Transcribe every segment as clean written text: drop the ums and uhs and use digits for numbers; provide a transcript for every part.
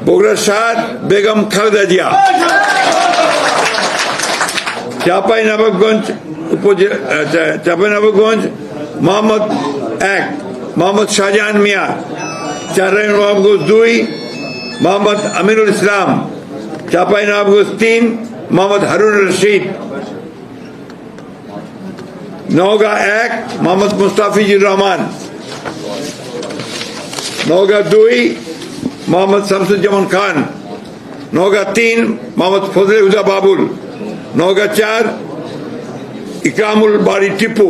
বগুড়া 7 বেগম খালেদা জিয়া, চাঁপাইনবাবগঞ্জ মোহাম্মদ 1 মোহাম্মদ শাহজাহান মিয়া, চাঁপাইনবাবগঞ্জ 2 মোহাম্মদ আমিনুল ইসলাম, চাঁপাইনবাবগঞ্জ 3 মোহাম্মদ হারুন রশিদ, নওগাঁ 1 মোহাম্মদ মুস্তাফিজুর রহমান, নওগাঁ 2 মোহাম্মদ শামসুজ্জামান খান, নওগাঁ 3 মোহাম্মদ ফজলে হুদা বাবুল, নওগাঁ 4 ইকরামুল বাড়ি টিপু,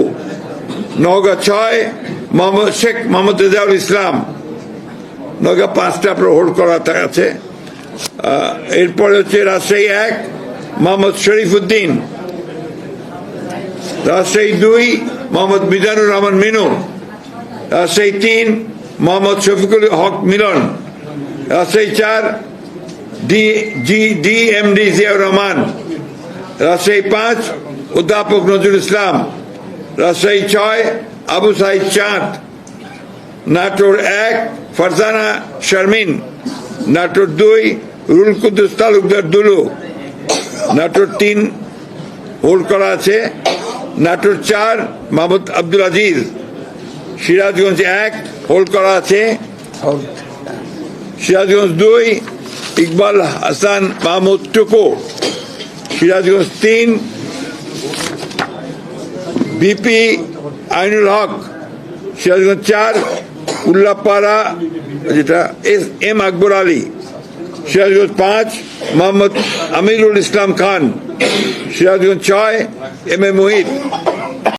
নওগাঁ 6 মোহাম্মদ শেখ মোহাম্মদ রেজাউল ইসলাম, নওগাঁ 5টা আপনার হোল্ড করা আছে। এরপরে হচ্ছে রাজশাহী 1 মোহাম্মদ শরীফ উদ্দিন, রাজশাহী 2 মোহাম্মদ মিজানুর রহমান মিনু, রাজশাহী 3 মোহাম্মদ শফিকুল হক মিলন, রাজশাহী 4 ডিএমডি জিয়াউর রহমান, রাজশাহী 5 অধ্যাপক নজরুল ইসলাম, রাজশাহী 6 আবু সাইদ চাঁদ, নাটোর 1 ফারজানা শারমিন, নাটোর 2 রুল কুদ্দুস তালুকদার দুলু, নাটোর 3 হোল্ড করা আছে, নাটোর 4 মাহমুদ আব্দুল আজিজ, সিরাজগঞ্জ 1 হোল্ড করা আছে, সিরাজগঞ্জ 2 ইকবাল হাসান মাহমুদ টুকু, সিরাজগঞ্জ 3 বিপি আইনুল হক, সিরাজগঞ্জ 4 উল্লাপাড়া যেটা M Akbar Ali, Sirajganj 5 Mohammad Amirul Islam Khan, Sirajganj 6 M A Muhith,